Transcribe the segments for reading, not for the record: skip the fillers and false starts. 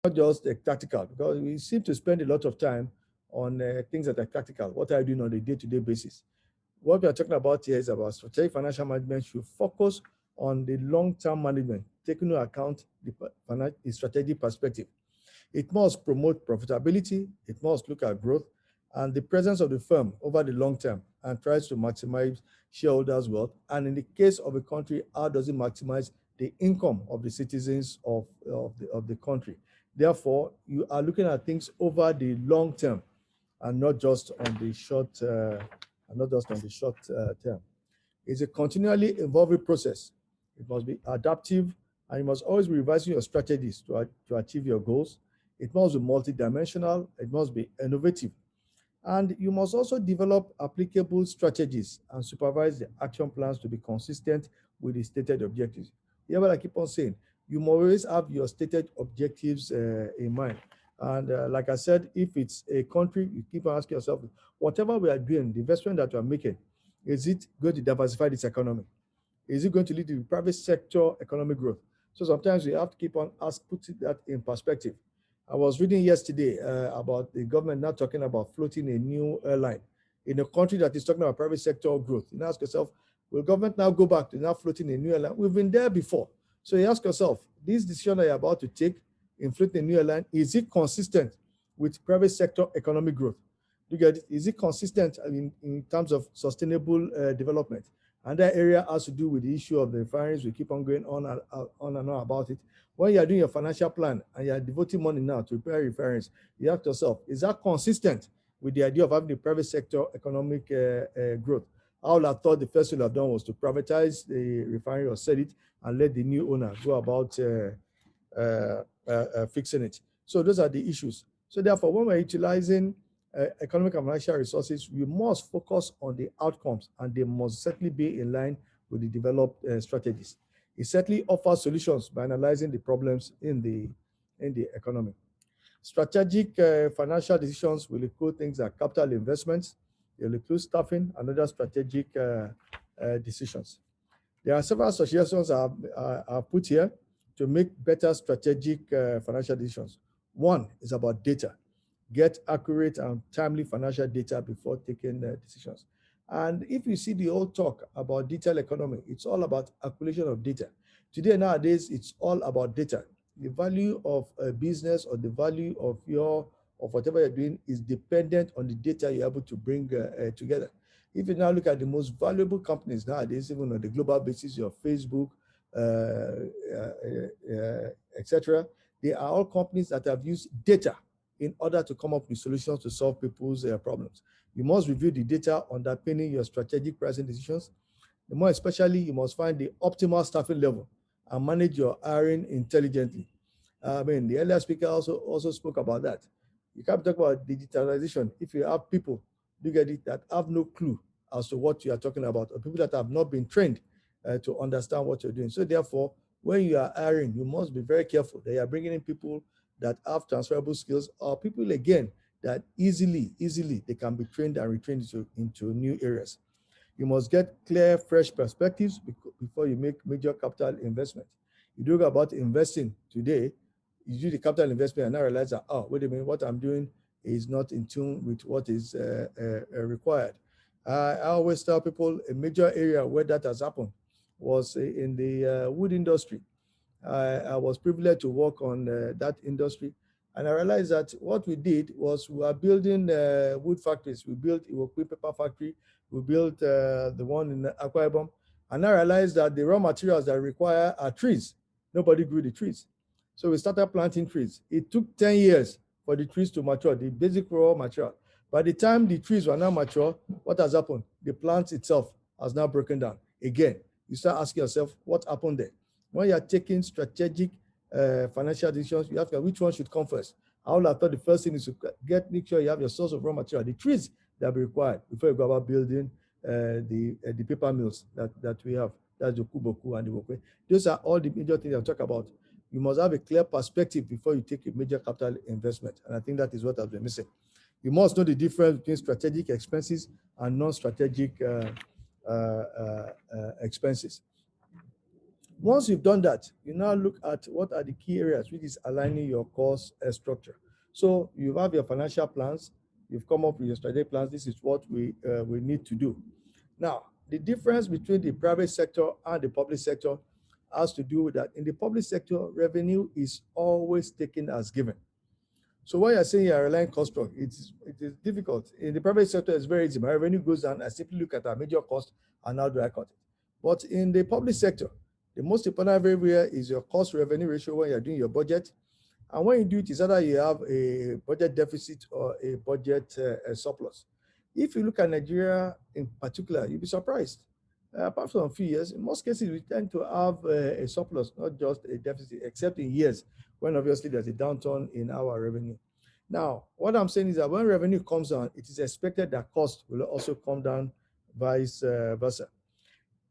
not just tactical, because we seem to spend a lot of time on things that are tactical. What are you doing on a day-to-day basis? What we are talking about here is about strategic financial management should focus on the long-term management, taking into account the strategic perspective. It must promote profitability, it must look at growth and the presence of the firm over the long term and tries to maximize shareholders' wealth. And in the case of a country, how does it maximize the income of the citizens of the country? Therefore, you are looking at things over the long term and not just on the short term. It's a continually evolving process. It must be adaptive and you must always be revising your strategies to achieve your goals. It must be multidimensional, it must be innovative. And you must also develop applicable strategies and supervise the action plans to be consistent with the stated objectives. Hear what I keep on saying? You must always have your stated objectives in mind. And like I said, if it's a country, you keep on asking yourself, whatever we are doing, the investment that we are making, is it going to diversify this economy? Is it going to lead to private sector economic growth? So sometimes we have to keep on putting that in perspective. I was reading yesterday about the government now talking about floating a new airline in a country that is talking about private sector growth. You ask yourself, will government now go back to now floating a new airline? We've been there before. So you ask yourself, this decision that you're about to take in floating a new airline, is it consistent with private sector economic growth? You get it? Is it consistent in terms of sustainable development? And that area has to do with the issue of the refineries. We keep on going on and on about it. When you are doing your financial plan and you are devoting money now to repair refineries, you ask yourself, is that consistent with the idea of having the private sector economic growth? I would have thought the first thing you have done was to privatize the refinery or sell it and let the new owner go about fixing it. So those are the issues. So therefore, when we're utilizing economic and financial resources, we must focus on the outcomes and they must certainly be in line with the developed strategies. It certainly offers solutions by analyzing the problems in the economy. Strategic financial decisions will include things like capital investments, they will include staffing and other strategic decisions. There are several suggestions I've put here to make better strategic financial decisions. One is about data. Get accurate and timely financial data before taking decisions. And if you see the old talk about digital economy, it's all about accumulation of data. Today, nowadays, it's all about data. The value of a business or the value of whatever you're doing is dependent on the data you're able to bring together. If you now look at the most valuable companies nowadays, even on the global basis, your Facebook, etc., they are all companies that have used data in order to come up with solutions to solve people's problems. You must review the data underpinning your strategic pricing decisions. The more especially, you must find the optimal staffing level and manage your hiring intelligently. The earlier speaker also spoke about that. You can't talk about digitalization if you have people, you get it, that have no clue as to what you are talking about, or people that have not been trained to understand what you're doing. So therefore, when you are hiring, you must be very careful that you are bringing in people that have transferable skills, or people again that easily they can be trained and retrained into new areas. You must get clear, fresh perspectives before you make major capital investment. You do about investing today, you do the capital investment and now realize that, oh, wait a minute, what I'm doing is not in tune with what is required. I always tell people a major area where that has happened was in the wood industry. I was privileged to work on that industry. And I realized that what we did was we were building wood factories. We built Iwope paper factory. We built the one in Akwa Ibom. And I realized that the raw materials that require are trees. Nobody grew the trees. So we started planting trees. It took 10 years for the trees to mature, the basic raw material. By the time the trees were now mature, what has happened? The plant itself has now broken down. Again, you start asking yourself, what happened there? When you're taking strategic financial decisions, you have to, which one should come first? I would have thought the first thing is to make sure you have your source of raw material, the trees that be required before you go about building the paper mills that we have. That's the Kuboku and the Wokwe. Those are all the major things I'll talk about. You must have a clear perspective before you take a major capital investment. And I think that is what I've been missing. You must know the difference between strategic expenses and non-strategic expenses. Once you've done that, you now look at what are the key areas which is aligning your cost structure. So you have your financial plans, you've come up with your strategic plans. This is what we need to do. Now, the difference between the private sector and the public sector has to do with that. In the public sector, revenue is always taken as given. So when you're saying you're relying cost structure, it is difficult. In the private sector, it's very easy. My revenue goes down. I simply look at our major cost and how do I cut it. But in the public sector, the most important variable is your cost revenue ratio when you're doing your budget. And when you do it, it's either you have a budget deficit or a budget surplus. If you look at Nigeria in particular, you'll be surprised. Apart from a few years, in most cases, we tend to have a surplus, not just a deficit, except in years when obviously there's a downturn in our revenue. Now, what I'm saying is that when revenue comes down, it is expected that cost will also come down, vice versa.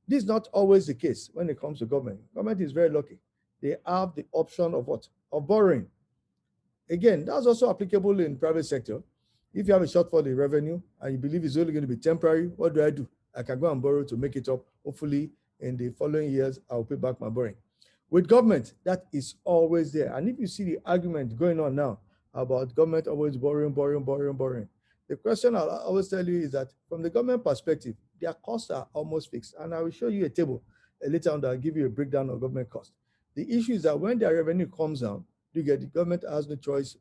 This is not always the case when it comes to government. Government is very lucky. They have the option of what? Of borrowing. Again, that's also applicable in private sector. If you have a shortfall in revenue and you believe it's only going to be temporary, what do? I can go and borrow to make it up. Hopefully, in the following years, I'll pay back my borrowing. With government, that is always there. And if you see the argument going on now about government always borrowing, the question I'll always tell you is that from the government perspective, their costs are almost fixed. And I will show you a table later on that will give you a breakdown of government costs. The issue is that when their revenue comes down, you get the government has no choice